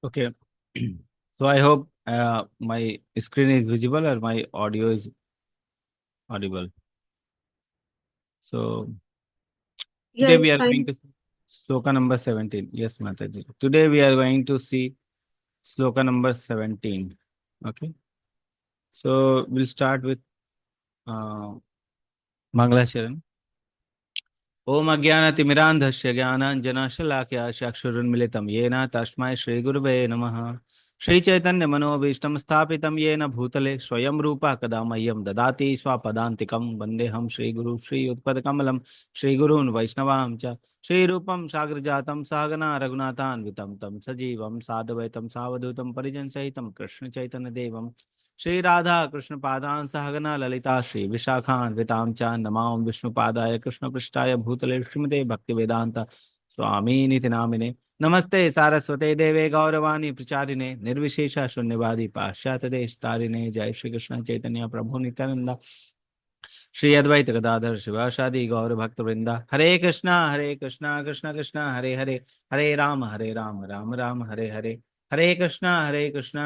Okay. So I hope my screen is visible or my audio is audible. So Yeah, today we it's are going fine. to see Sloka number 17. Yes, Mataji. Today we are going to see Sloka number 17. Okay. So we'll start with uh, Mangalacharan. Om Ajnanatimirandhasya Jnananjanashalakhya Chakshurunmilitam Yena Tasmai Shri Gurave Namaha. Shri Chaitanya Manobhishtam Sthapitam Yena Bhutale Swayam Rupa Kadamayam Dadati Swapadantikam Vandeham Shri Guru Shri Utpadakamalam Shri Gurun Vaishnavam Cha Shri Rupam Sagrajatam Sagana Raghunathan Vitam Tam Sajivam Sadavaitam Savadutam Parijan Sahitam Krishna Chaitanya Devam Shri Radha Krishna Padan Sahagana Lalita Shri Vishakhan Vitam Chan Namam Vishnu Padaya Krishna Prishtaya Bhutale Srimate Bhakti Vedanta Swami Niti Namine Namaste Saraswate Deve Gauravani Pracharine Nirvishesha Shunyavadi Pashyata Desh Tarine Jai Shri Krishna Chaitanya Prabhu Nityananda Shri Advaita Gadadhar Shivashadi Gaur Bhakta Vrinda Hare Krishna Krishna Krishna Hare Hare Hare Rama Rama Rama Hare Hare Hare Krishna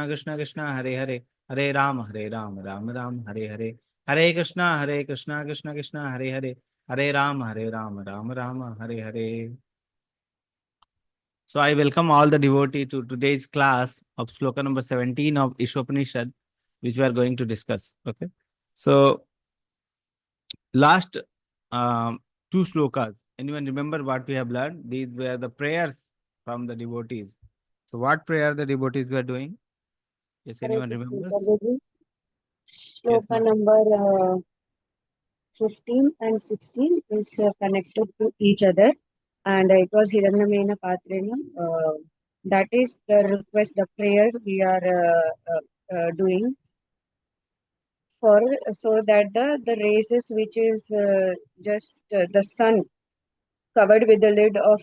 Krishna Krishna Hare Hare Hare Rama Rama Rama Hare Hare Hare Krishna Krishna Krishna Hare Hare Hare Rama Rama Rama Hare Hare. So I welcome all the devotee to today's class of Sloka number 17 of Isopanishad, which we are going to discuss. Okay. So last um, two slokas. Anyone remember what we have learned? These were the prayers from the devotees. So what prayer the devotees were doing? Yes, Hare anyone Krishna, remembers? Prabhuji. Yes, Shloka Mata. number 15 and 16 is connected to each other, and it was Hiranyamena Patrena. That is the request, the prayer we are doing for, so that the races which is just the sun covered with the lid of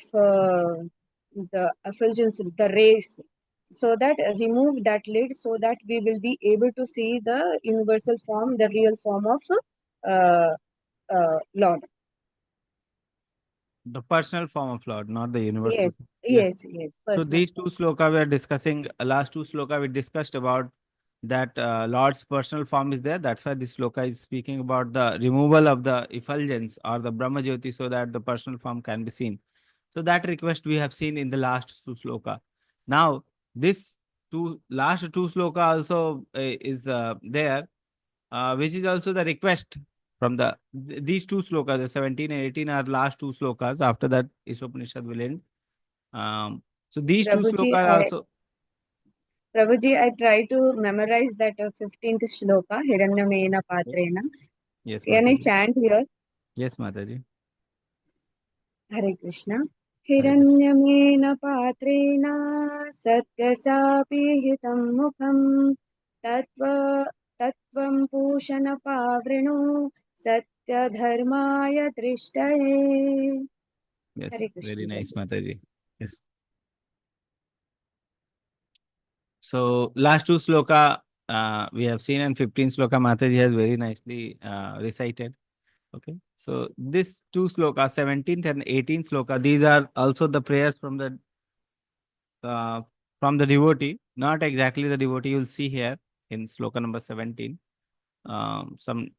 the effulgence, the rays, so that remove that lid so that we will be able to see the universal form, the real form of uh, Lord. The personal form of Lord, not the universal Yes, form. Yes. yes, So personal these two form. sloka we are discussing, last two sloka we discussed about that Lord's personal form is there. That's why this sloka is speaking about the removal of the effulgence or the Brahma Jyoti so that the personal form can be seen. So that request we have seen in the last two sloka. Now this last two sloka also is there, which is also the request from these two slokas, the 17 and 18 are last two slokas. After that, Isopanishad will end. Um, so these two Prabhuji, slokas are also. I try to memorize that 15th shloka, Hiranyamena Patrena. Yes, Can I Mataji. chant here? Yes, Mataji. Hare Krishna. Hare Krishna. हिरण्यमेन पात्रेण सत्यसापीहितं मुखं तत्त्व तत्त्वं पूषणपावृणु सत्यधर्माय दृष्टये. Yes, Hare very Krishna nice, Prabhu. Mataji. Yes. So last two sloka we have seen, and 15 sloka Mataji has very nicely recited. Okay. So this two sloka, 17th and 18th sloka, these are also the prayers uh, from the devotee, not exactly the devotee you'll see here in sloka number 17. Some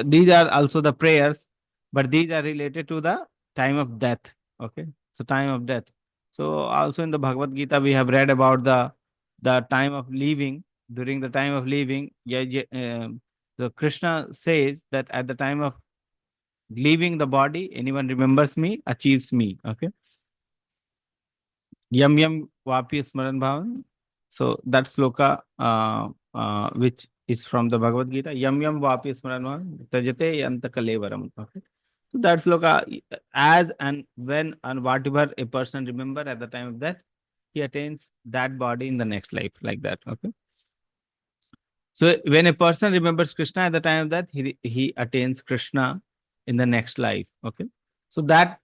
these are also the prayers, but these are related to the time of death. Okay, so time of death. So also in the Bhagavad Gita we have read about the time of leaving. During the time of leaving, the Krishna says that at the time of leaving the body, anyone remembers me achieves me. Okay, yam yam vapi smaran bhavan. So that sloka, which is from the Bhagavad Gita, yam yam vapi smaran bhavan tajate yanta kalevaram. Okay. So that sloka, as and when and whatever a person remember at the time of death, he attains that body in the next life, like that. Okay. So when a person remembers Krishna at the time of death, he attains Krishna in the next life. Okay. So that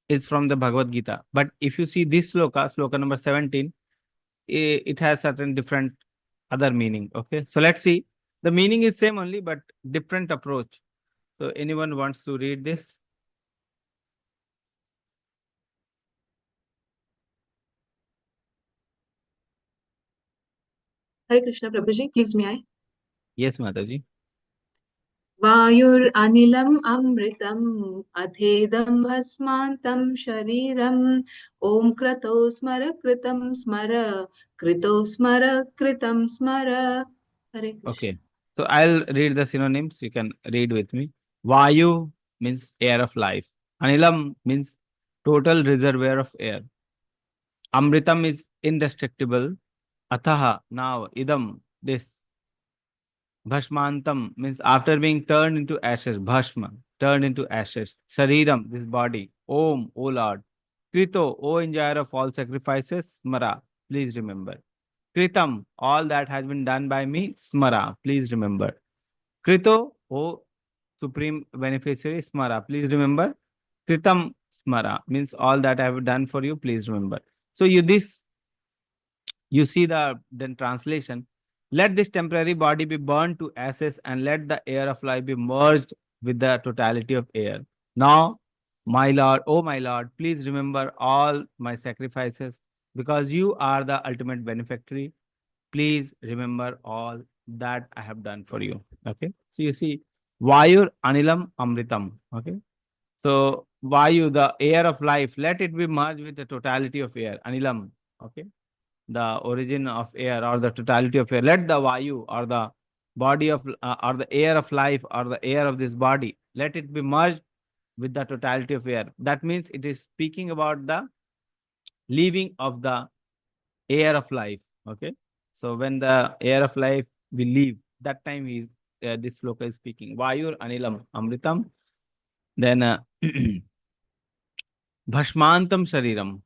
is from the Bhagavad Gita. But if you see this sloka, sloka number 17, it has certain different other meaning. Okay, so let's see. The meaning is same only, but different approach. So anyone wants to read this? Hare Krishna, Prabhuji, please may I? Yes, Mataji. वायुरनिलम् अमृतम् अथेदं भस्मान्तं शरीरम् ॐ क्रतो स्मर कृतं स्मर कृतो स्मर कृतं स्मर. Hare Krishna. Okay. So I'll read the synonyms. You can read with me. Vayu means air of life. Anilam means total reservoir of air. Amritam is indestructible. Athaha, now, idam, this. Bhashmantam means after being turned into ashes. Bhashma, turned into ashes. Shariram, this body. Om, O Lord. Krito, O enjoyer of all sacrifices. Smara, please remember. Kritam, all that has been done by me. Smara, please remember. Krito, O supreme beneficiary. Smara, please remember. Kritam Smara means all that I have done for you. Please remember. So you see the then translation. Let this temporary body be burned to ashes and let the air of life be merged with the totality of air. Now, my Lord, oh my Lord, please remember all my sacrifices because you are the ultimate benefactor. Please remember all that I have done for you. Okay. So you see, Vayur Anilam Amritam. Okay. So Vayu, the air of life, let it be merged with the totality of air. Anilam. Okay, the origin of air or the totality of air. Let the Vayu or the body of or the air of life or the air of this body, let it be merged with the totality of air. That means it is speaking about the leaving of the air of life. Okay, so when the air of life will leave, that time is this sloka is speaking. Vayur Anilam Amritam. Then Bhashmantam Shariram.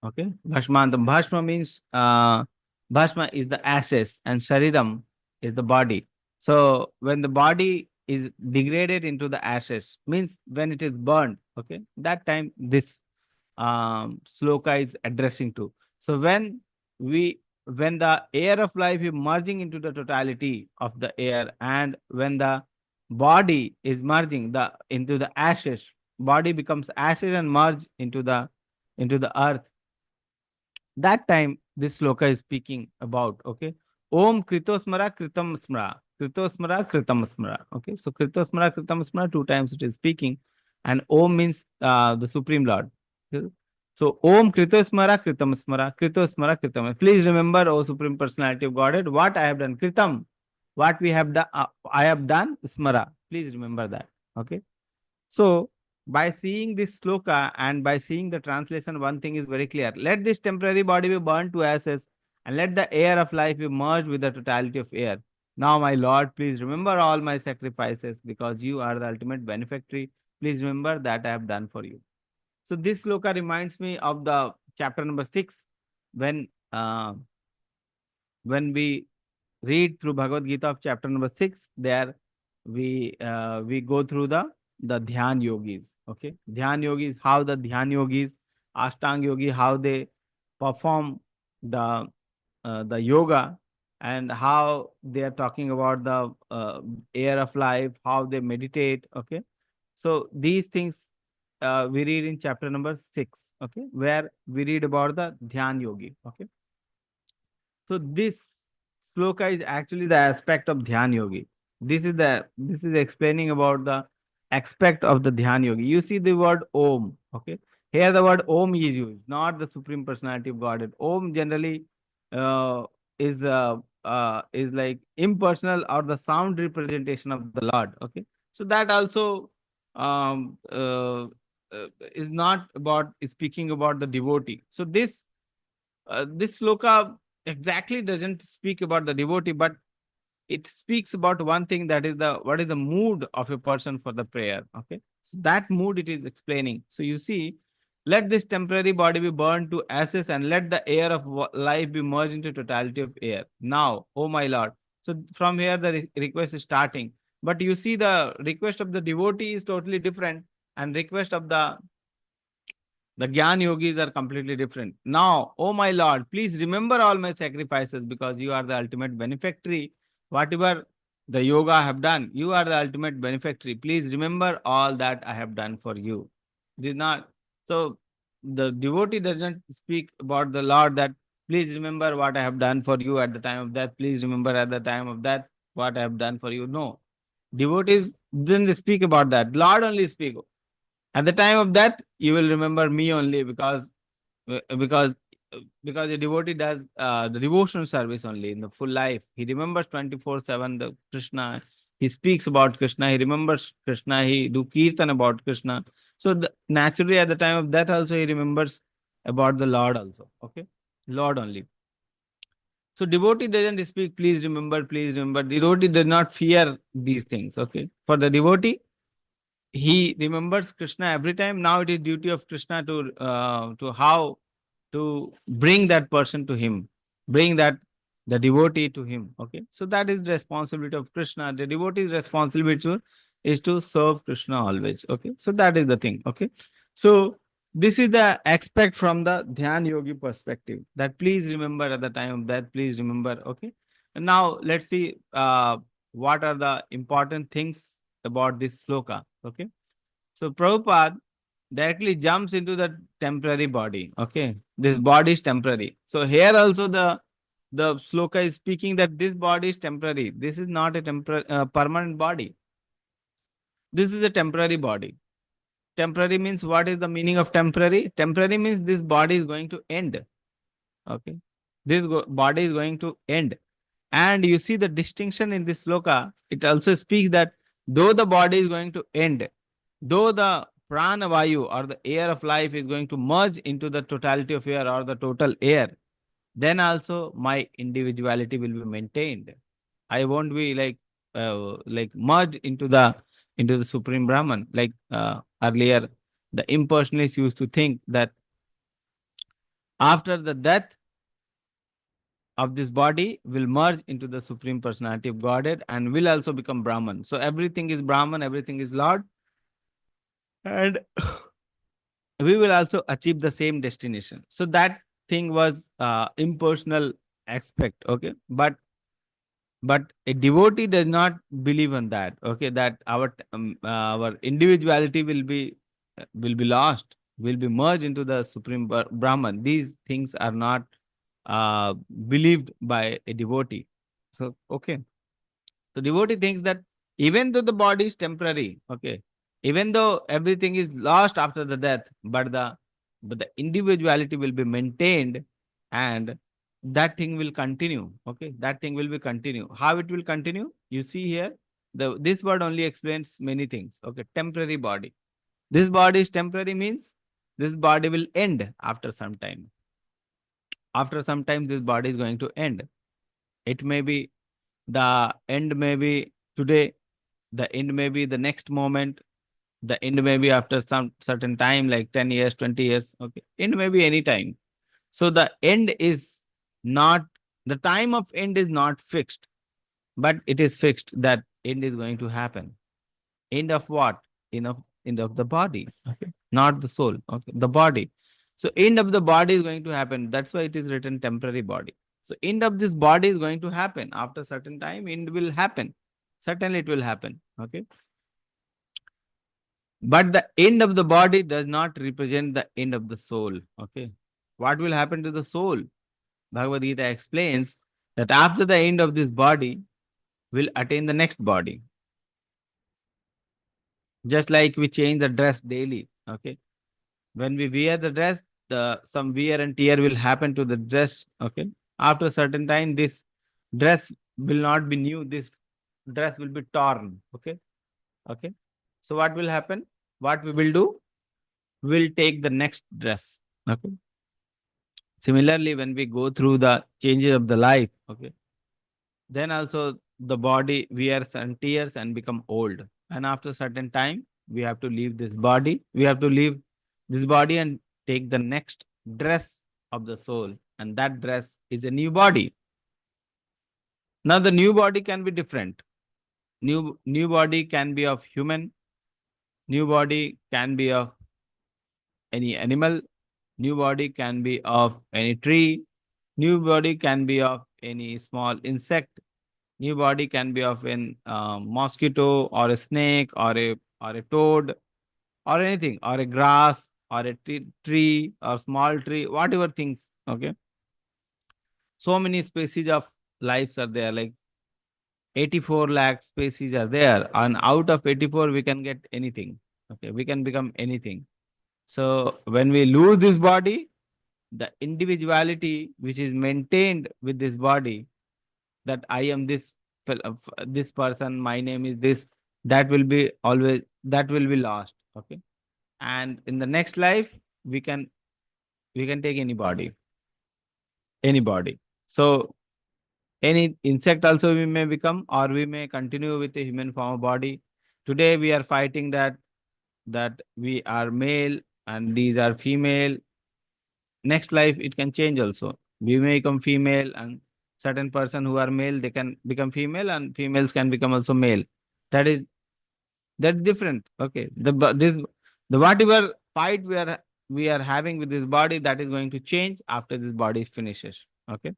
Okay. Bhashmantam. Bhashma means Bhashma is the ashes and Shariram is the body. So when the body is degraded into the ashes, means when it is burned, okay, that time this sloka is addressing to. So when the air of life is merging into the totality of the air, and when the body is merging the into the ashes, body becomes ashes and merge into the earth, that time this sloka is speaking about. Okay, Om Kritosmara Kritam Smara, Kritosmara Kritam Smara. Okay, so Kritosmara Kritam Smara, two times it is speaking, and Om means the Supreme Lord. Okay? So Om Kritosmara Kritam Smara, Kritosmara Kritam. Please remember, O Supreme Personality of Godhead, what I have done. Kritam, what we have done, I have done. Smara, please remember that. Okay, so, by seeing this sloka and by seeing the translation, one thing is very clear. Let this temporary body be burned to ashes and let the air of life be merged with the totality of air. Now, my Lord, please remember all my sacrifices because you are the ultimate benefactor. Please remember that I have done for you. So, this sloka reminds me of the chapter number 6 when uh, when we read through Bhagavad Gita of chapter number 6, there we go through the Dhyan yogis. Okay, Dhyan yogis, how the Dhyan yogis, Ashtang yogi, how they perform the yoga, and how they are talking about the air of life, how they meditate. Okay, so these things we read in chapter number 6. Okay, where we read about the Dhyan yogi. Okay, so this sloka is actually the aspect of Dhyan Yogi. This is explaining about the aspect of the Dhyan Yogi. You see the word Om. Okay. Here the word Om is used, not the Supreme Personality of Godhead. Om generally uh, is like impersonal or the sound representation of the Lord. Okay. So that also um, uh, is not about is speaking about the devotee. So this sloka exactly doesn't speak about the devotee, but it speaks about one thing, that is the what is the mood of a person for the prayer. Okay, so that mood it is explaining. So you see, let this temporary body be burned to ashes and let the air of life be merged into totality of air. Now, oh my Lord. So from here the request is starting, but you see the request of the devotee is totally different, and request of the Gyan yogis are completely different. Now, oh my Lord, please remember all my sacrifices because you are the ultimate benefactor. Whatever the yoga I have done, you are the ultimate benefactor. Please remember all that I have done for you. It is not so. The devotee doesn't speak about the Lord that Please remember what I have done for you at the time of death. Please remember at the time of death what I have done for you. No. Devotees didn't speak about that. Lord only speak. At the time of death, you will remember me only uh, because because a devotee does the devotional service only in the full life. He remembers 24/7 the Krishna. He speaks about Krishna. He remembers Krishna. He do kirtan about Krishna. So naturally, at the time of death, also he remembers about the Lord also. Okay, Lord only. So devotee doesn't speak. Please remember. Please remember. Devotee does not fear these things. Okay, for the devotee, he remembers Krishna every time. Now it is duty of Krishna to how to bring that person to him, bring that the devotee to him. Okay, so that is the responsibility of Krishna. The devotee's responsibility is to serve Krishna always. Okay, so that is the thing. Okay, so this is the aspect from the Dhyan Yogi perspective, that please remember at the time of death, please remember. Okay, and now let's see what are the important things about this sloka. Okay, so Prabhupada directly jumps into the temporary body. Okay, this body is temporary. So here also the sloka is speaking that this body is temporary. This is not a permanent body. This is a temporary body. Temporary means, what is the meaning of temporary? Temporary means this body is going to end. Okay, this body is going to end. And you see the distinction in this sloka. It also speaks that though the body is going to end, though the prana vayu or the air of life is going to merge into the totality of air or the total air, then also my individuality will be maintained. I won't be like merged into the supreme Brahman. Like earlier, the impersonalists used to think that after the death of this body will merge into the supreme personality of Godhead and will also become Brahman. So everything is Brahman, everything is Lord, and we will also achieve the same destination. So that thing was impersonal aspect. Okay, but a devotee does not believe in that. Okay, that our individuality will be lost, will be merged into the supreme Brahman. These things are not uh, believed by a devotee. So okay, the devotee thinks that even though the body is temporary, okay, even though everything is lost after the death, but the individuality will be maintained, and that thing will continue. Okay, that thing will be continue. How it will continue? You see here, this word only explains many things. Okay, temporary body. This body is temporary means this body will end after some time. After some time, this body is going to end. It may be the end may be today, the end may be the next moment, the end may be after some certain time, like 10 years, 20 years. Okay, end may be any time. So the end is not, the time of end is not fixed, but it is fixed that end is going to happen. End of what? End of the body. Okay, not the soul. Okay, the body. So end of the body is going to happen. That's why it is written temporary body. So end of this body is going to happen after certain time. End will happen. Certainly it will happen. Okay, but the end of the body does not represent the end of the soul. Okay, what will happen to the soul? Bhagavad Gita explains that after the end of this body, will attain the next body. Just like we change the dress daily. Okay, when we wear the dress, some wear and tear will happen to the dress. Okay, after a certain time, this dress will not be new. This dress will be torn. Okay, okay. So what will happen? What we will do? We'll take the next dress. Okay. Similarly, when we go through the changes of the life, okay, then also the body wears and tears and become old. And after a certain time, we have to leave this body. We have to leave this body and take the next dress of the soul. And that dress is a new body. Now the new body can be different. New body can be of human. New body can be of any animal. New body can be of any tree. New body can be of any small insect. New body can be of an mosquito or a snake or a toad or anything, or a grass or a tree or small tree, whatever things. Okay. So many species of lives are there, like 84 lakh species are there, and out of 84 we can get anything. Okay, we can become anything. So when we lose this body, the individuality which is maintained with this body, that I am this this person, my name is this, that will be always, that will be lost. Okay, and in the next life we can take anybody. So any insect also we may become, or we may continue with the human form of body. Today we are fighting that we are male and these are female. Next life it can change also. We may become female, and certain person who are male, they can become female, and females can become also male. That is that's different. Okay. The whatever fight we are having with this body, that is going to change after this body finishes. Okay.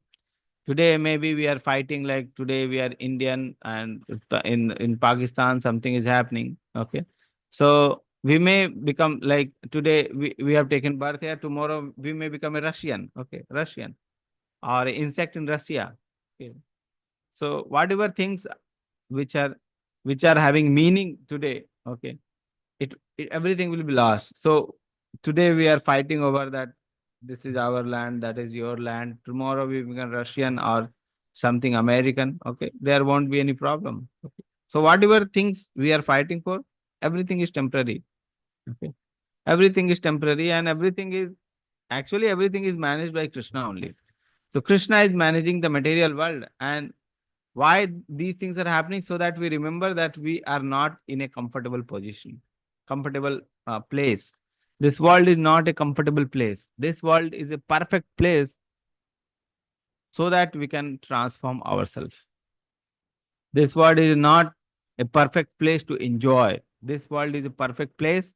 Today maybe we are fighting, like today we are Indian, and in Pakistan something is happening. Okay. So we may become like, today we have taken birth here, tomorrow we may become a Russian. Okay, Russian, or a insect in Russia. Okay. So whatever things which are having meaning today, okay, everything will be lost. So today we are fighting over that, this is our land, that is your land. Tomorrow we become Russian or something American. Okay, there won't be any problem. Okay. So whatever things we are fighting for, everything is temporary. Okay, everything is temporary, and everything is managed by Krishna only. So Krishna is managing the material world. And why these things are happening? So that we remember that we are not in a comfortable position, comfortable place. This world is not a comfortable place. This world is a perfect place, so that we can transform ourselves. This world is not a perfect place to enjoy. This world is a perfect place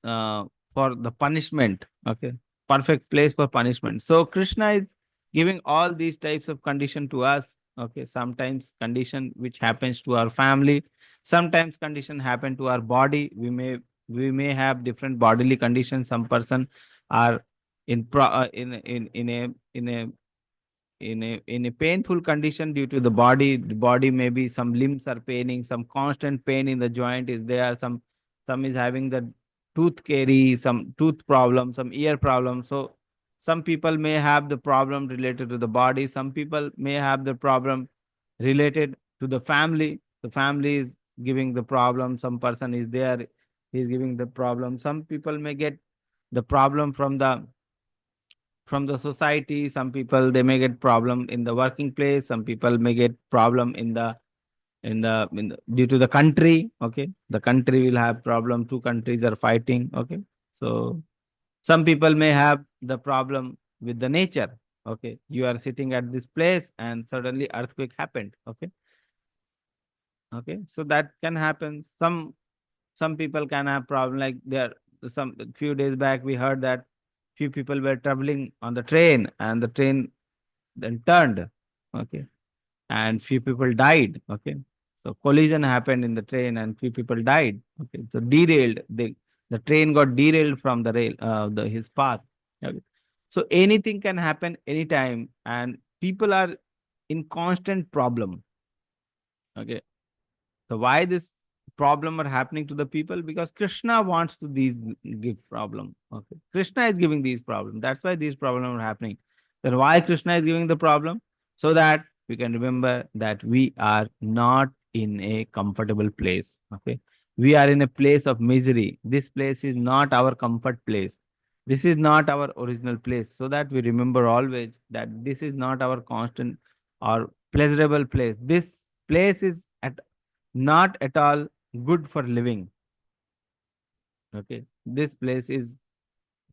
uh, for the punishment. Okay, perfect place for punishment. So Krishna is giving all these types of condition to us. Okay, sometimes condition which happens to our family, sometimes condition happen to our body. We may have different bodily conditions. Some person are in a painful condition due to the body. The body, maybe some limbs are paining, some constant pain in the joint is there, some is having the tooth carry, some tooth problem, some ear problem. So some people may have the problem related to the body, some people may have the problem related to the family. The family is giving the problem, some person is there, he's giving the problem. Some people may get the problem from the society. Some people, they may get problem in the working place. Some people may get problem due to the country. Okay, the country will have problem, two countries are fighting. Okay, so some people may have the problem with the nature. Okay, you are sitting at this place and suddenly earthquake happened. Okay, okay, so that can happen. Some people can have problem, like there some few days back we heard that few people were traveling on the train, and the train then turned. Okay, and few people died. Okay, so collision happened in the train and few people died. Okay, so derailed, the train got derailed from the rail, the his path. Okay, so anything can happen anytime, and people are in constant problem. Okay, so why this problem are happening to the people? Because Krishna wants to these give problem. Okay, Krishna is giving these problems. That's why these problems are happening. Then why Krishna is giving the problem? So that we can remember that we are not in a comfortable place. Okay, we are in a place of misery. This place is not our comfort place. This is not our original place. So that we remember always that this is not our constant or pleasurable place. This place is not at all good for living. Okay, this place is,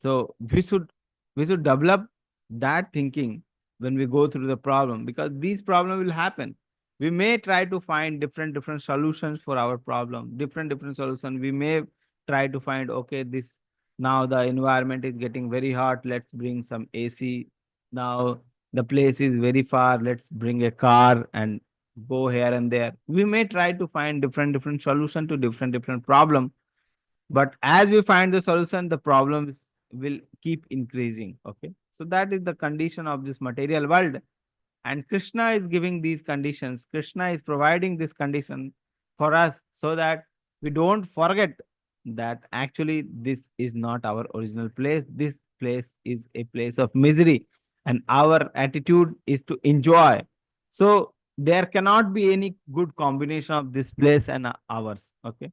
so we should develop that thinking when we go through the problem, because these problem will happen. We may try to find different solutions for our problem, different solution. We may try to find, okay, this, now the environment is getting very hot, let's bring some AC. Now the place is very far, let's bring a car and go here and there. We may try to find different solution to different problem, but as we find the solution, the problems will keep increasing. Okay, so that is the condition of this material world. And Krishna is giving these conditions. Krishna is providing this condition for us so that we don't forget that actually this is not our original place. This place is a place of misery, and our attitude is to enjoy. So there cannot be any good combination of this place and ours. Okay,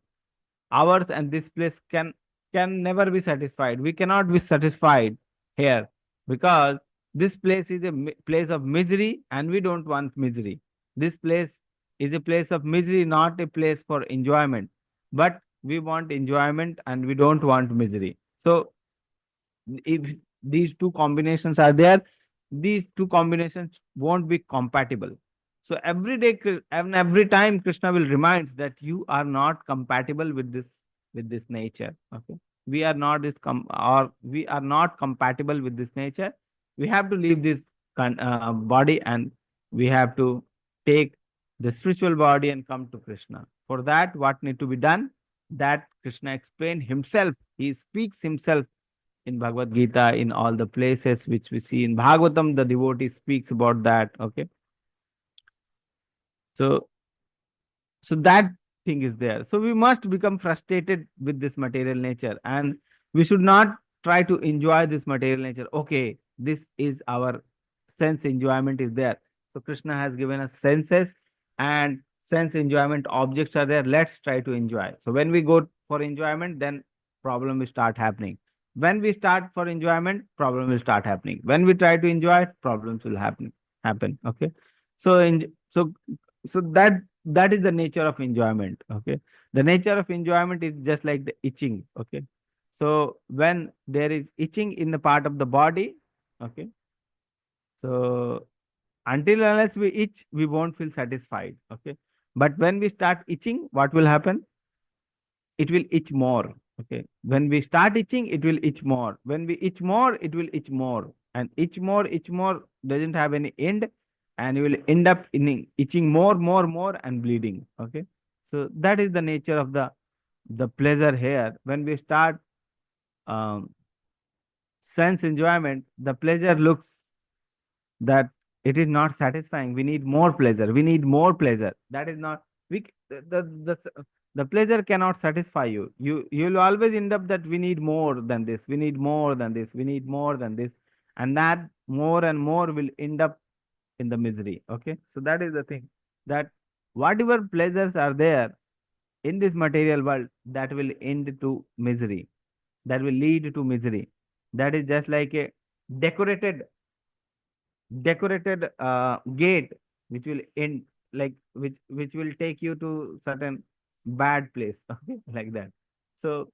ours and this place can never be satisfied. We cannot be satisfied here because this place is a place of misery, and we don't want misery. This place is a place of misery, not a place for enjoyment. But we want enjoyment and we don't want misery. So if these two combinations are there, these two combinations won't be compatible. So every day and every time Krishna will remind that you are not compatible with this nature. Okay, we are not or we are not compatible with this nature. We have to leave this body, and we have to take the spiritual body and come to Krishna. For that, what need to be done? That Krishna explained himself. He speaks himself in Bhagavad Gita, in all the places which we see in Bhagavatam, the devotee speaks about that. Okay. So, so that thing is there. So we must become frustrated with this material nature, and we should not try to enjoy this material nature. Okay, this is our sense enjoyment is there. So Krishna has given us senses, and sense enjoyment objects are there. Let's try to enjoy. So when we go for enjoyment, then problem will start happening. When we start for enjoyment, problem will start happening. When we try to enjoy it, problems will happen. Okay. So so that is the nature of enjoyment. Okay, the nature of enjoyment is just like the itching. Okay, so when there is itching in the part of the body, okay, so until unless we itch, we won't feel satisfied. Okay, but when we start itching, what will happen? It will itch more. Okay, when we start itching, it will itch more. When we itch more, it will itch more, and itch more doesn't have any end, and you will end up in itching more, and bleeding. Okay, so that is the nature of the pleasure here. When we start um, sense enjoyment, the pleasure looks that it is not satisfying. We need more pleasure. We need more pleasure. That is not we the pleasure cannot satisfy you. You'll always end up that we need more than this. We need more than this. We need more than this, and that more and more will end up in the misery. Okay, so that is the thing, that whatever pleasures are there in this material world, that will end to misery. That will lead to misery. That is just like a decorated gate which will end, like which will take you to certain bad place. Okay, like that. So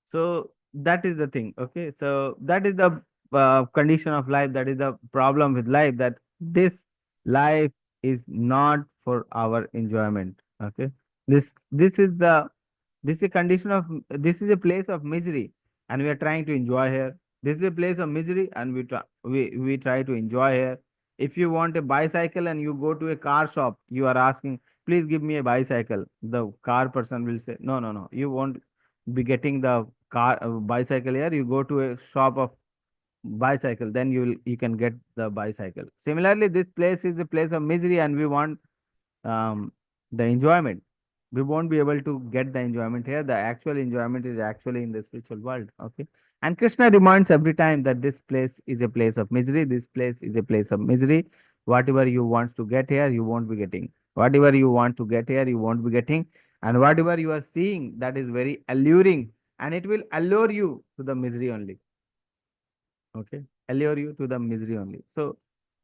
so that is the thing. Okay, so that is the condition of life. That is the problem with life, that this life is not for our enjoyment. Okay, this is a condition of, this is a place of misery, and we are trying to enjoy here. This is a place of misery, and we try to enjoy here. If you want a bicycle and you go to a car shop, you are asking, please give me a bicycle. The car person will say, no, no, no, you won't be getting the bicycle here. You go to a shop of bicycle, then you can get the bicycle. Similarly, this place is a place of misery, and we want um, the enjoyment. We won't be able to get the enjoyment here. The actual enjoyment is actually in the spiritual world. Okay. And Krishna reminds every time that this place is a place of misery. This place is a place of misery. Whatever you want to get here, you won't be getting. Whatever you want to get here, you won't be getting. And whatever you are seeing, that is very alluring, and it will allure you to the misery only. Okay. Allure you to the misery only. So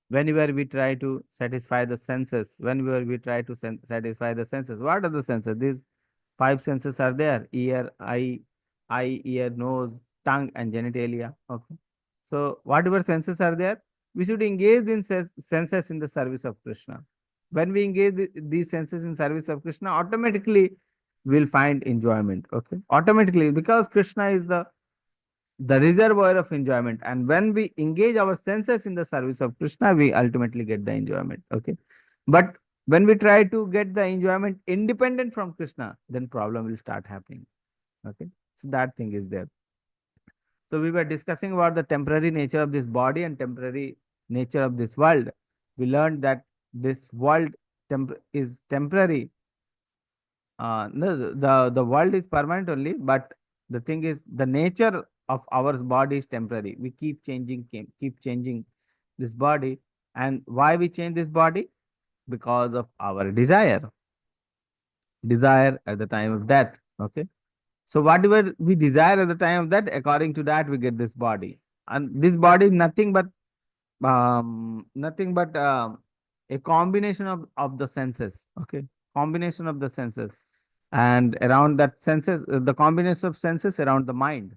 whenever we try to satisfy the senses, whenever we try to satisfy the senses, what are the senses? These five senses are there: ear, ear, nose, tongue, and genitalia. Okay. So whatever senses are there, we should engage in senses in the service of Krishna. When we engage these senses in service of Krishna, automatically we'll find enjoyment. Okay. Automatically, because Krishna is the reservoir of enjoyment. And when we engage our senses in the service of Krishna, we ultimately get the enjoyment. Okay. But when we try to get the enjoyment independent from Krishna, then problem will start happening. Okay. So that thing is there. So we were discussing about the temporary nature of this body and temporary nature of this world. we learned that this world is temporary. No, the world is permanent only, but the thing is the nature of our body is temporary. We keep changing, keep changing this body. And why we change this body? Because of our desire at the time of death. Okay. So whatever we desire at the time of that, according to that, we get this body. And this body is nothing but a combination of the senses. Okay. Combination of the senses. And around that senses, the combination of senses around the mind.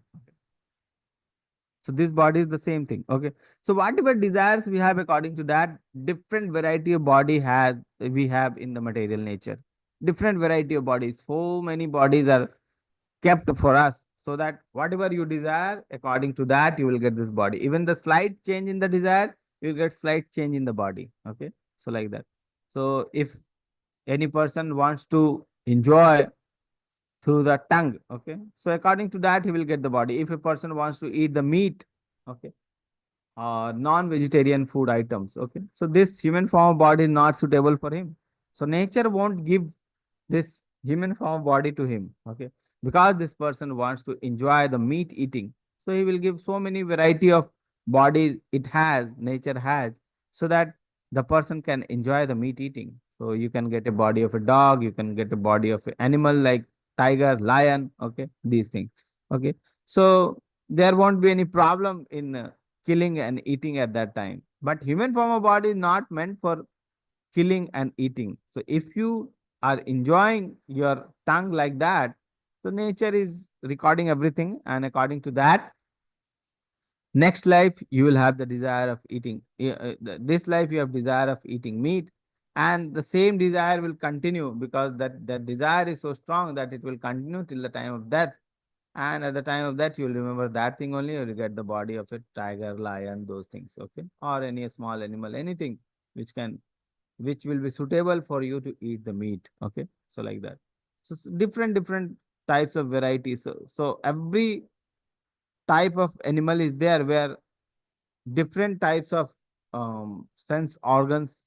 So this body is the same thing. Okay. So whatever desires we have, according to that, different variety of body has we have in the material nature. Different variety of bodies. So many bodies are kept for us, so that whatever you desire, according to that, you will get this body. Even the slight change in the desire, you will get slight change in the body. Okay. So like that. So if any person wants to enjoy through the tongue, okay, so according to that, he will get the body. If a person wants to eat the meat, okay, non-vegetarian food items, okay, so this human form of body is not suitable for him. So nature won't give this human form of body to him, okay, because this person wants to enjoy the meat eating. So he will give so many variety of bodies it has, nature has, so that the person can enjoy the meat eating. So you can get a body of a dog, you can get a body of an animal like tiger, lion, okay, these things, okay. So there won't be any problem in killing and eating at that time. But human form of body is not meant for killing and eating. So if you are enjoying your tongue like that, so nature is recording everything, and according to that, next life you will have the desire of eating. This life you have desire of eating meat, and the same desire will continue, because that desire is so strong that it will continue till the time of death. And at the time of that, you will remember that thing only. You will get the body of a tiger, lion, those things, okay, or any small animal, anything which can, which will be suitable for you to eat the meat. Okay. So like that. So different types of varieties. So every type of animal is there where different types of sense organs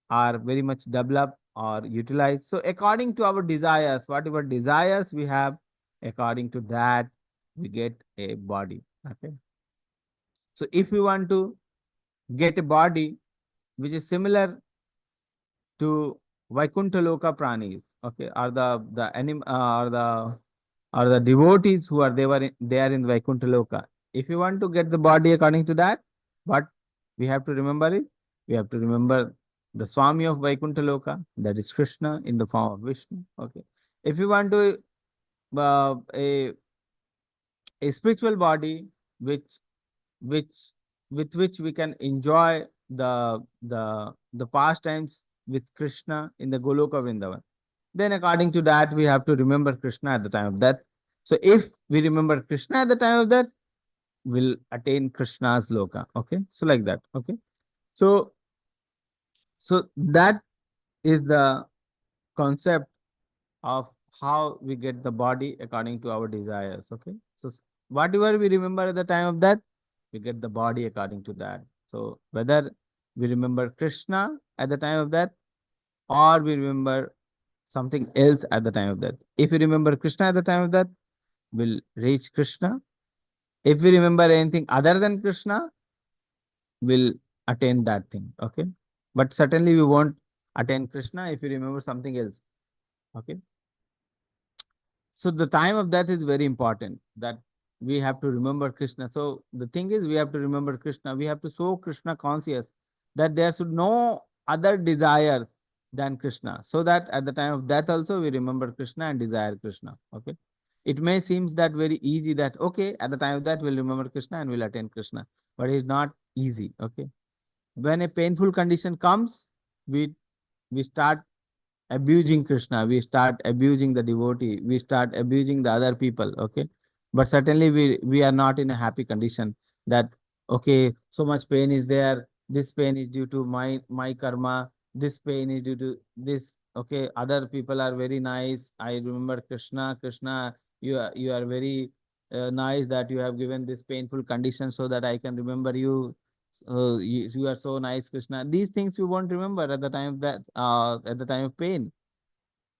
are very much developed or utilized. So according to our desires, whatever desires we have, according to that, we get a body. Okay. So if we want to get a body which is similar to Vaikuntha Loka pranis, okay, are the anim are the devotees who are they are in Vaikuntha Loka. If you want to get the body according to that, what we have to remember is, we have to remember the Swami of Vaikuntha Loka, that is Krishna in the form of Vishnu. Okay. If you want to uh, a a spiritual body which which with which we can enjoy the pastimes with Krishna in the Goloka Vrindavan. Then according to that, we have to remember Krishna at the time of death. So if we remember Krishna at the time of death, we'll attain Krishna's Loka. Okay. So like that. Okay. So that is the concept of how we get the body according to our desires. Okay. So whatever we remember at the time of death, we get the body according to that. So whether we remember Krishna at the time of death, or we remember something else at the time of death. If we remember Krishna at the time of death, we'll reach Krishna. If we remember anything other than Krishna, we'll attain that thing. Okay. But certainly we won't attain Krishna if we remember something else. Okay. So the time of death is very important, that we have to remember Krishna. So the thing is, we have to remember Krishna. We have to show Krishna conscious that there should no other desires than Krishna. So that at the time of death also we remember Krishna and desire Krishna. Okay. It may seem that very easy, that okay, at the time of that we'll remember Krishna and we'll attain Krishna. But it's not easy. Okay. When a painful condition comes, we we start abusing Krishna, we start abusing the devotee, we start abusing the other people. Okay. But certainly we are not in a happy condition, that okay, so much pain is there. This pain is due to my karma. This pain is due to this. Okay. Other people are very nice. I remember Krishna. Krishna, you are very nice that you have given this painful condition so that I can remember you. You are so nice, Krishna. These things we won't remember at the time of that, at the time of pain.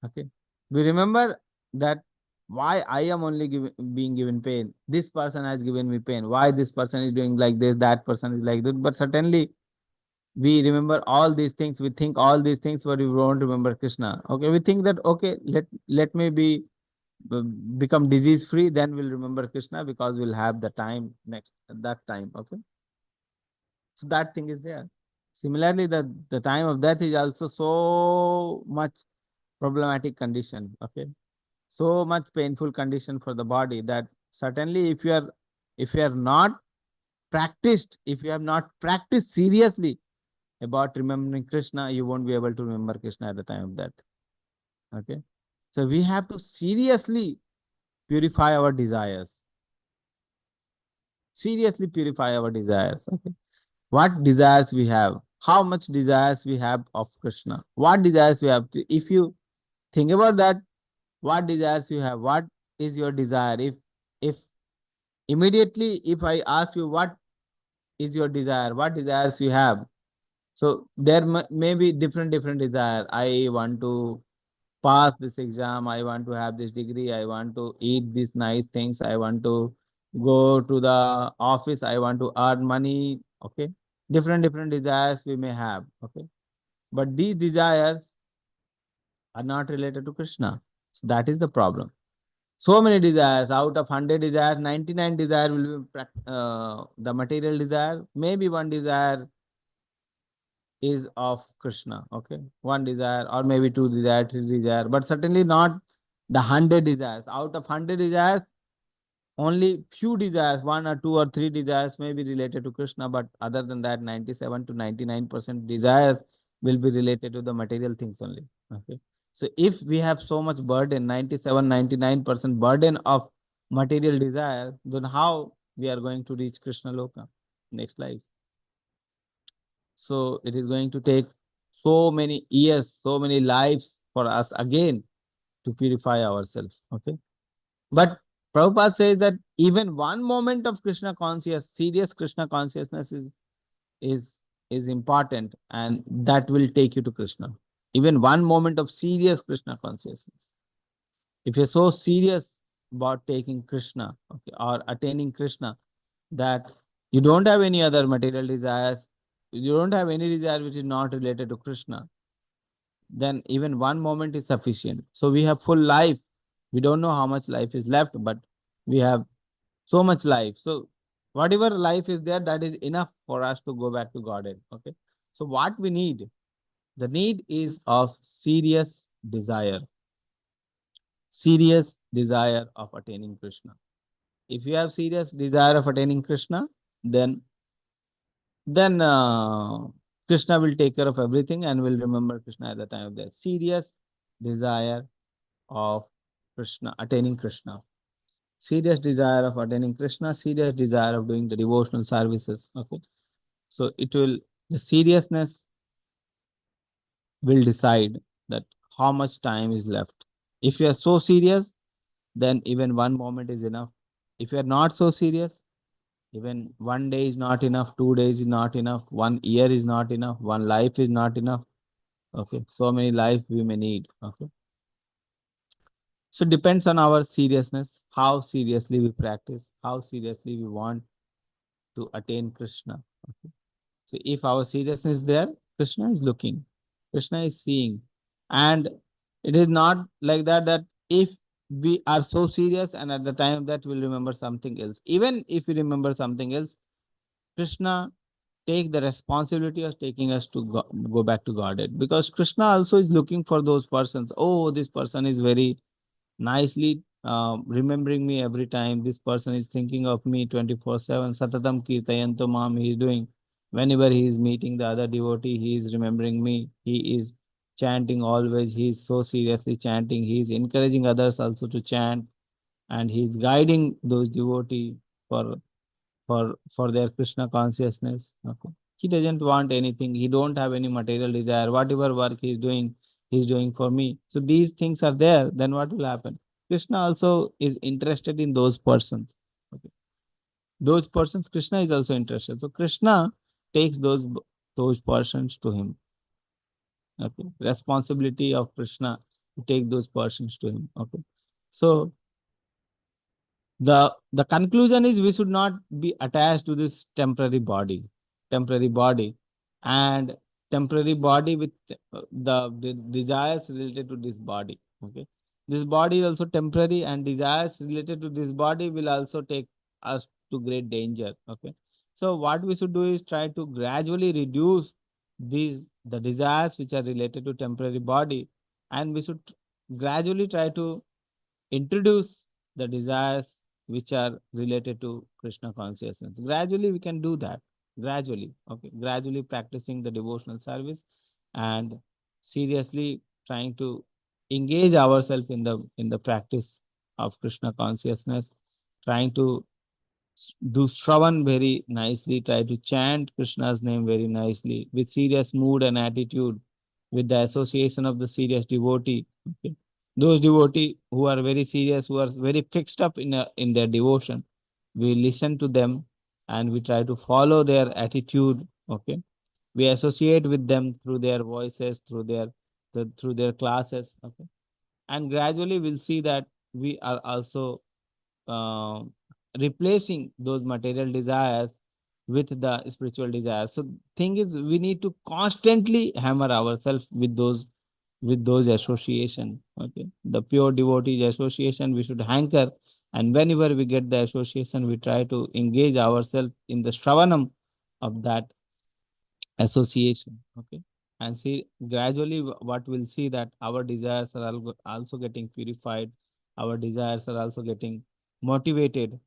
Okay. We remember that why I am only being given pain. This person has given me pain. Why this person is doing like this, that person is like that. But certainly we remember all these things. We think all these things, but we won't remember Krishna. Okay. We think that, okay, let me uh, become disease free, then we'll remember Krishna because we'll have the time next that time. Okay. So that thing is there. Similarly, the time of death is also so much problematic condition. Okay. So much painful condition for the body that certainly if you are not practiced, if you have not practiced seriously about remembering Krishna, you won't be able to remember Krishna at the time of death. Okay. So we have to seriously purify our desires. Seriously purify our desires. Okay. What desires we have? How much desires we have of Krishna? What desires we have? If you think about that, what desires you have? What is your desire? If immediately if I ask you what is your desire, what desires you have? So there may be different desire. I want to pass this exam. I want to have this degree. I want to eat these nice things. I want to go to the office. I want to earn money. Okay. Different desires we may have. Okay. But these desires are not related to Krishna. So that is the problem. So many desires. Out of 100 desires, 99 desire will be the material desire. Maybe one desire is of Krishna. Okay. One desire, or maybe two desire, three desire, but certainly not the 100 desires. Out of 100 desires, only few desires, one or two or three desires may be related to Krishna, but other than that, 97 to 99% desires will be related to the material things only. Okay. So if we have so much burden, 97, 99% burden of material desire, then how we are going to reach Krishna Loka next life? So it is going to take so many years, so many lives for us again to purify ourselves. Okay. But Prabhupada says that even one moment of Krishna consciousness, serious Krishna consciousness is, is important, and that will take you to Krishna. Even one moment of serious Krishna consciousness. If you're so serious about taking Krishna, okay, or attaining Krishna, that you don't have any other material desires, you don't have any desire which is not related to Krishna, then even one moment is sufficient. So we have full life. We don't know how much life is left, but we have so much life. So whatever life is there, that is enough for us to go back to Godhead. Okay. So what we need, the need is of serious desire of attaining Krishna. If you have serious desire of attaining Krishna, then Krishna will take care of everything and will remember Krishna at the time of death. Serious desire of Krishna, attaining Krishna. Serious desire of attaining Krishna, serious desire of doing the devotional services. Okay. So the seriousness will decide that how much time is left. If you are so serious, then even one moment is enough. If you are not so serious, even 1 day is not enough, 2 days is not enough, 1 year is not enough, one life is not enough. Okay. So many life we may need. Okay. So depends on our seriousness, how seriously we practice, how seriously we want to attain Krishna. Okay. So if our seriousness is there, Krishna is looking, Krishna is seeing. And it is not like that if we are so serious and at the time of that we'll remember something else. Even if we remember something else, Krishna take the responsibility of taking us to go back to Godhead, because Krishna also is looking for those persons. Oh, this person is very nicely remembering me every time. This person is thinking of me 24/7. Satatam kirtayanto mam, he is doing. Whenever he is meeting the other devotee, he is remembering me. He is chanting always. He is so seriously chanting. He is encouraging others also to chant, and he is guiding those devotees for for their Krishna consciousness. Okay. He doesn't want anything. He don't have any material desire. Whatever work he's doing for me. So these things are there. Then what will happen? Krishna also is interested in those persons. Okay. Those persons, Krishna is also interested. So Krishna takes those persons to him. Okay, responsibility of Krishna to take those persons to him. Okay, so the conclusion is we should not be attached to this temporary body, and temporary body with the desires related to this body. Okay, this body is also temporary, and desires related to this body will also take us to great danger. Okay, so what we should do is try to gradually reduce the desires which are related to temporary body, and we should gradually try to introduce the desires which are related to Krishna consciousness. Gradually, we can do that. Gradually, okay. Gradually practicing the devotional service and seriously trying to engage ourselves in the practice of Krishna consciousness, trying to do Shravan very nicely, try to chant Krishna's name very nicely with serious mood and attitude, with the association of the serious devotee. Okay. Those devotee who are very serious, who are very fixed up in their devotion, we listen to them and we try to follow their attitude. Okay. We associate with them through their voices, through their classes. Okay. And gradually we'll see that we are also uh, replacing those material desires with the spiritual desires. So thing is we need to constantly hammer ourselves with those association. Okay, the pure devotees association we should hanker, and whenever we get the association we try to engage ourselves in the shravanam of that association. Okay, and see gradually what we'll see that our desires are also getting purified, our desires are also getting motivated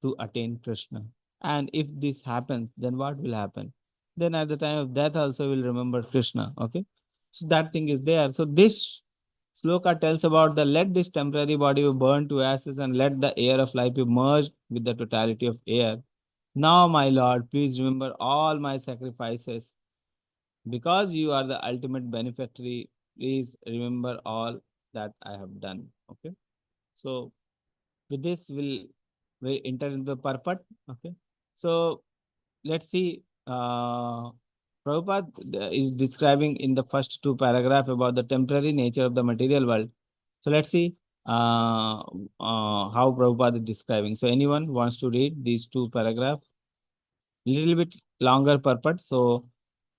to attain Krishna. And if this happens, then what will happen? Then at the time of death also will remember Krishna. Okay, so that thing is there. So this sloka tells about the let this temporary body be burned to ashes and let the air of life be merged with the totality of air. Now my Lord, please remember all my sacrifices. Because you are the ultimate beneficiary, please remember all that I have done. Okay. So with this, we'll enter into the purport. Okay. So let's see. Prabhupada is describing in the first two paragraphs about the temporary nature of the material world. So let's see how Prabhupada is describing. So anyone wants to read these two paragraphs? Little bit longer purport. So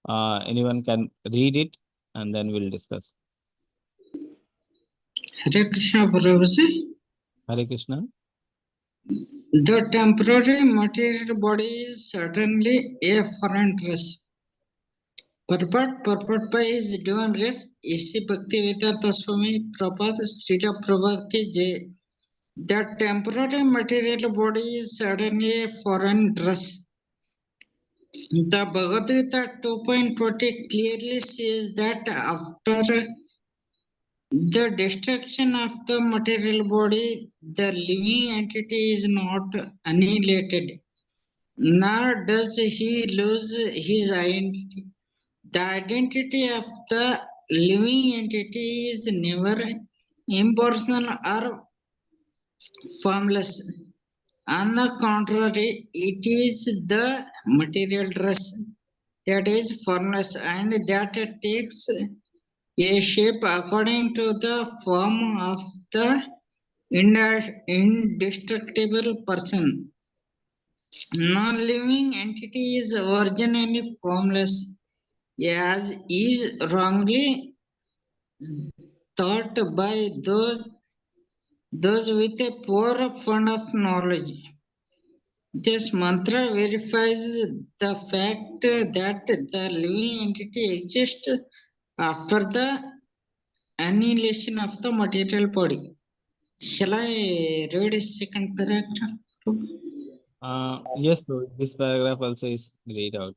anyone can read it and then we'll discuss. Hare Krishna Prabhuji. Hare Krishna. The temporary material body is certainly a foreign dress. Purport by is given rest. Isi Bhakti Vedanta Swami Prabhupada Srila Prabhupada ki Jai. The temporary material body is certainly a foreign dress. The Bhagavad Gita 2.20 clearly says that after the destruction of the material body, the living entity is not annihilated, nor does he lose his identity. The identity of the living entity is never impersonal or formless. On the contrary, it is the material dress that is formless and that takes a shape according to the form of the indestructible person. Non-living entity is originally formless, as is wrongly thought by those with a poor fund of knowledge. This mantra verifies the fact that the living entity exists after the annihilation of the material body. Shall I read a second paragraph? Yes, bro. This paragraph also is laid out.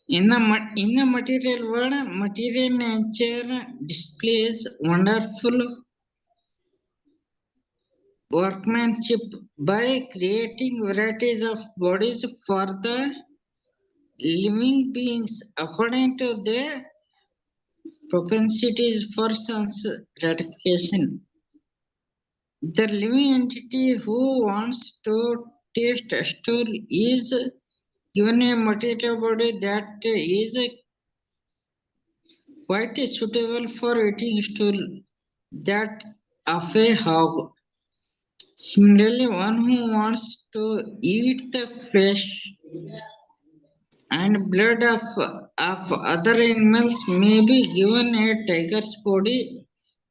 In the material world, material nature displays wonderful workmanship by creating varieties of bodies for the living beings according to their propensities for sense gratification. The living entity who wants to taste a stool is given a material body that is quite suitable for eating stool that of a hog. Similarly, one who wants to eat the flesh and blood of other animals may be given a tiger's body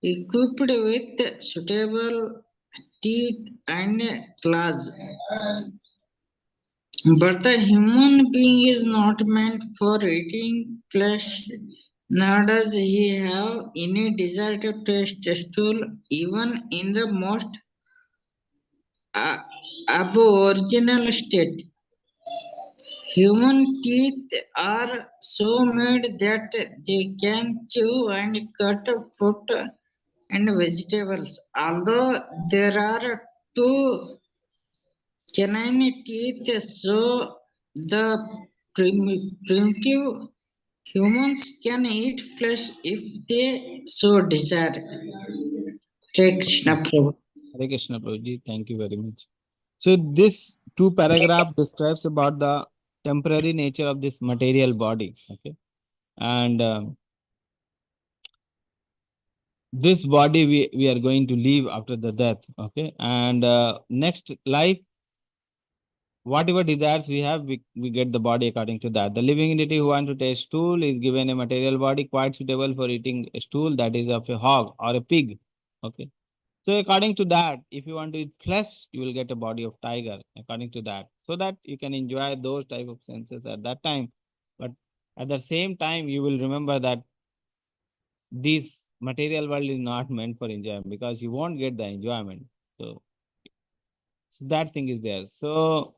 equipped with suitable teeth and claws. But the human being is not meant for eating flesh, nor does he have any desire to taste stool, even in the most uh, aboriginal state. Human teeth are so made that they can chew and cut fruit and vegetables. Although there are two canine teeth, so the primitive humans can eat flesh if they so desire. Hare Krishna Prabhu. Hare Krishna, Prabhuji. Thank you very much. So this two paragraph describes about the temporary nature of this material body. Okay. And this body we are going to leave after the death. Okay. And next life, whatever desires we have, we get the body according to that. The living entity who wants to taste stool is given a material body quite suitable for eating a stool that is of a hog or a pig. Okay. So according to that, if you want to eat flesh, you will get a body of tiger according to that, so that you can enjoy those type of senses at that time. But at the same time, you will remember that this material world is not meant for enjoyment because you won't get the enjoyment. So that thing is there. So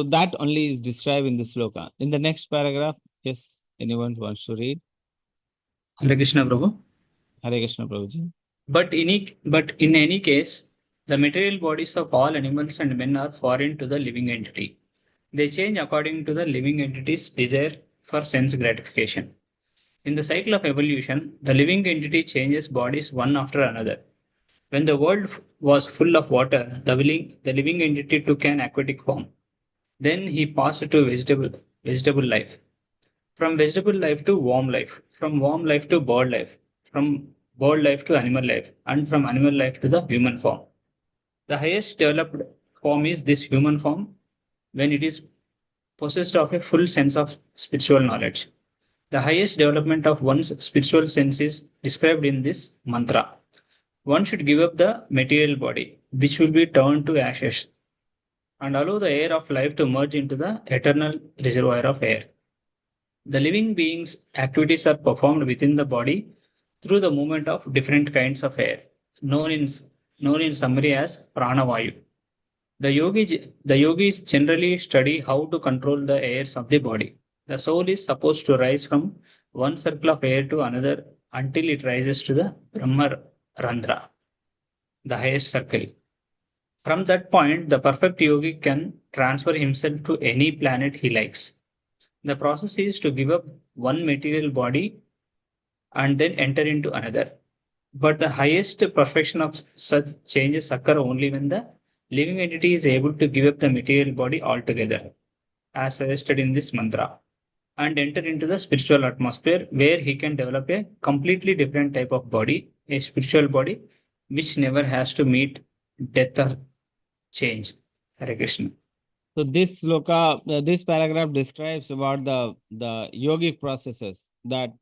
that only is described in the sloka. In the next paragraph, yes, anyone wants to read? Hare Krishna Prabhu. Hare Krishna Prabhuji. But in any case, the material bodies of all animals and men are foreign to the living entity. They change according to the living entity's desire for sense gratification. In the cycle of evolution, the living entity changes bodies one after another. When the world was full of water, the living entity took an aquatic form. Then he passed to vegetable life. From vegetable life to worm life, from worm life to bird life, from bird life to animal life, and from animal life to the human form. The highest developed form is this human form when it is possessed of a full sense of spiritual knowledge. The highest development of one's spiritual sense is described in this mantra. One should give up the material body, which will be turned to ashes, and allow the air of life to merge into the eternal reservoir of air. The living being's activities are performed within the body through the movement of different kinds of air, known in summary as pranavayu. The yogis generally study how to control the airs of the body. The soul is supposed to rise from one circle of air to another until it rises to the Brahma Randhra, the highest circle. From that point, the perfect yogi can transfer himself to any planet he likes. The process is to give up one material body and then enter into another. But the highest perfection of such changes occur only when the living entity is able to give up the material body altogether, as suggested in this mantra, and enter into the spiritual atmosphere where he can develop a completely different type of body, a spiritual body, which never has to meet death or change. Hare Krishna. So this sloka, this paragraph describes about the yogic processes, that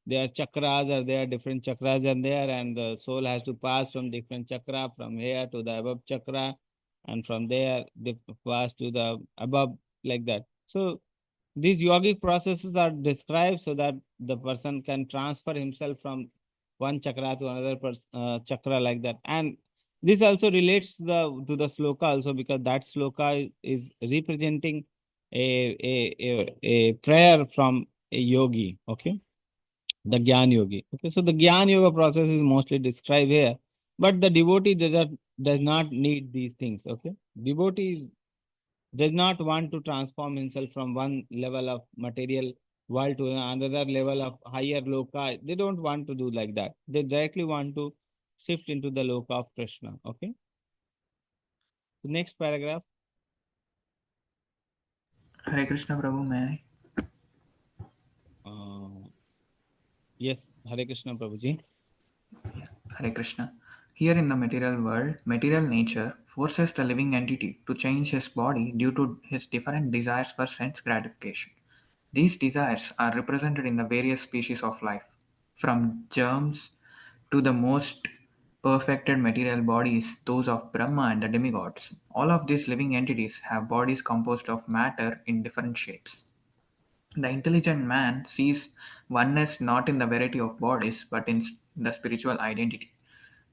there are chakras, or there are different chakras are there, and the soul has to pass from different chakra, from here to the above chakra, and from there pass to the above, like that. So these yogic processes are described so that the person can transfer himself from one chakra to another chakra, like that. And this also relates to the sloka also, because that sloka is representing a prayer from a yogi. Okay, the Gyan Yogi. Okay, so the Gyan Yoga process is mostly described here, but the devotee does not need these things. Okay, devotee does not want to transform himself from one level of material world to another level of higher loka. They don't want to do like that. They directly want to shift into the loka of Krishna. Okay. The next paragraph. Hare Krishna Prabhu, may I? Yes, Hare Krishna Prabhuji. Hare Krishna. Here in the material world, material nature forces the living entity to change his body due to his different desires for sense gratification. These desires are represented in the various species of life, from germs to the most perfected material bodies, those of Brahma and the demigods. All of these living entities have bodies composed of matter in different shapes. The intelligent man sees oneness not in the variety of bodies, but in the spiritual identity.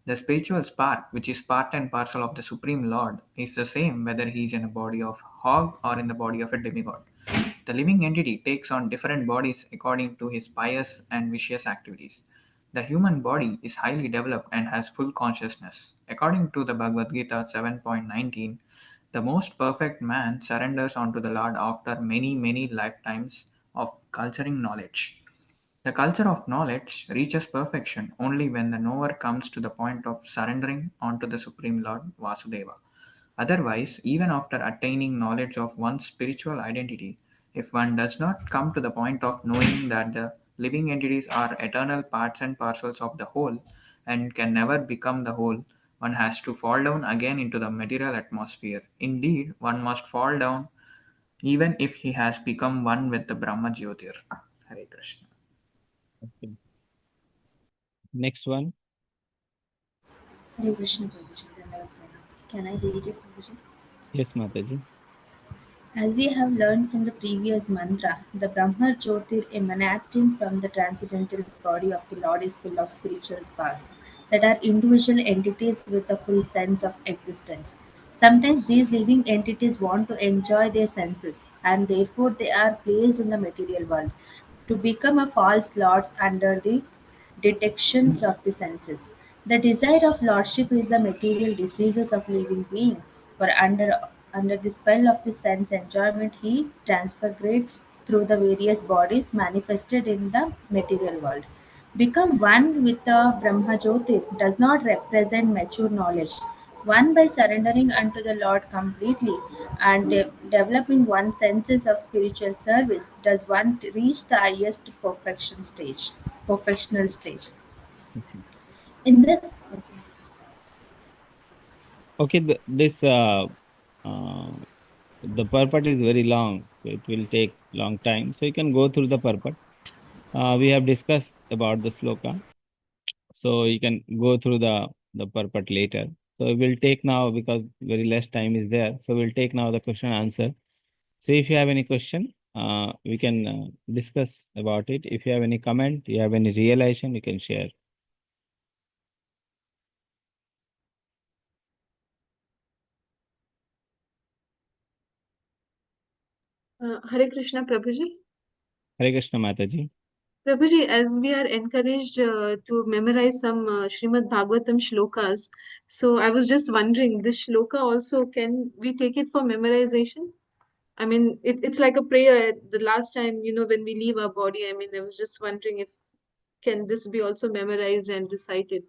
The spiritual spark, which is part and parcel of the Supreme Lord, is the same whether he is in a body of hog or in the body of a demigod. The living entity takes on different bodies according to his pious and vicious activities. The human body is highly developed and has full consciousness. According to the Bhagavad Gita 7.19, the most perfect man surrenders unto the Lord after many, many lifetimes of culturing knowledge. The culture of knowledge reaches perfection only when the knower comes to the point of surrendering unto the Supreme Lord Vasudeva. Otherwise, even after attaining knowledge of one's spiritual identity, if one does not come to the point of knowing that the living entities are eternal parts and parcels of the whole and can never become the whole, one has to fall down again into the material atmosphere. Indeed, one must fall down even if he has become one with the Brahma Jyotir. Hare Krishna. Okay. Next one. Hare Krishna Prabhuji. Can I read it, Prabhuji? Yes, Mataji. As we have learned from the previous mantra, the Brahma Jyotir emanating from the transcendental body of the Lord is full of spiritual sparks that are individual entities with a full sense of existence. Sometimes these living entities want to enjoy their senses and therefore they are placed in the material world to become a false lords under the detections of the senses. The desire of lordship is the material diseases of living being, for under the spell of the sense enjoyment he transmigrates through the various bodies manifested in the material world. Become one with the Brahma Jyotir does not represent mature knowledge. One by surrendering unto the Lord completely and developing one's senses of spiritual service does one reach the highest perfectional stage. In this, Okay, this uh, the purport is very long, so it will take long time. So you can go through the purport. We have discussed about the sloka, so you can go through the purport later. So we'll take now because very less time is there. So we'll take now the question and answer. So if you have any question, we can discuss about it. If you have any comment, you have any realization, you can share. Hare Krishna Prabhuji. Hare Krishna Mataji. Prabhuji, as we are encouraged to memorize some Srimad Bhagavatam shlokas, so I was just wondering, this shloka also, can we take it for memorization? I mean, it's like a prayer. The last time, when we leave our body, I mean, I was just wondering if can this be also memorized and recited?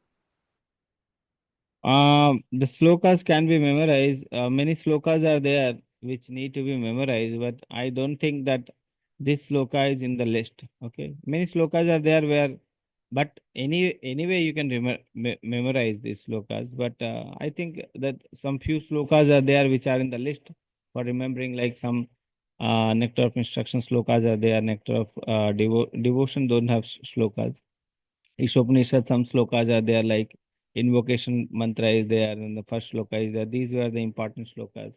The slokas can be memorized. Many slokas are there which need to be memorized, but I don't think that this sloka is in the list. Okay, many slokas are there where, but anyway you can memorize these slokas. But I think that some few slokas are there which are in the list for remembering, like some nectar of instruction slokas are there. Nectar of devotion don't have slokas. Isopanishad, some slokas are there, like invocation mantra is there, and the first sloka is there. These were the important slokas.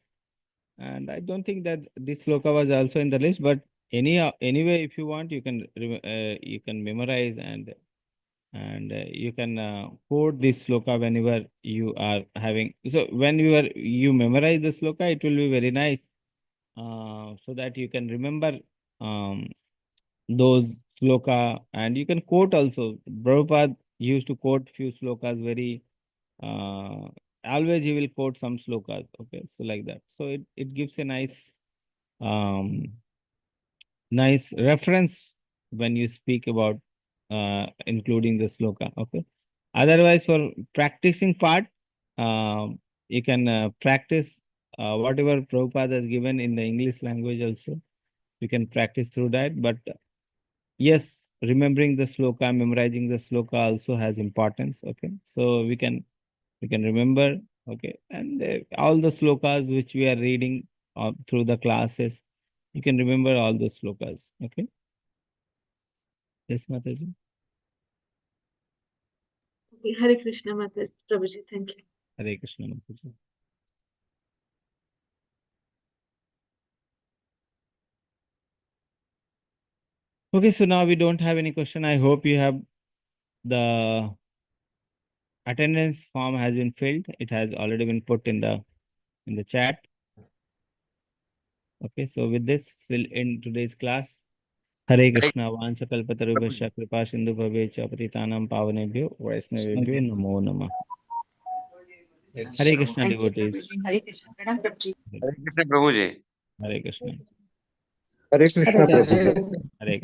And I don't think that this sloka was also in the list, but anyway, if you want, you can memorize and you can quote this sloka whenever you are having. So when you memorize the sloka, it will be very nice, so that you can remember um, those sloka, and you can quote also. Prabhupada used to quote few slokas very always he will quote some slokas. Okay, so like that. So it gives a um nice reference when you speak about including the sloka. Okay. Otherwise, for practicing part, you can practice whatever Prabhupada has given in the English language also. we can practice through that. But yes, remembering the sloka, memorizing the sloka also has importance. Okay, so we can remember. Okay, and all the slokas which we are reading through the classes, you can remember all those slokas. Okay. Yes, Mataji. Okay, Hare Krishna, Mataji, Prabhuji, thank you. Hare Krishna, Mataji. Okay, so now we don't have any question. I hope you have the attendance form has been filled. It has already been put in the chat. Okay, so with this, we'll end today's class. Hare Krishna, Vancha Kalpatarubhasya Kripa Sindhu Bhavecha Patitanam Pavanebhyo Vaishnavebhyo Namo Namah. Hare Krishna, devotees. Hare Krishna. Pranam, Prabhuji. Hare Hare Krishna, Prabhuji. Krishna. Hare Krishna, Hare Prabhuji. Hare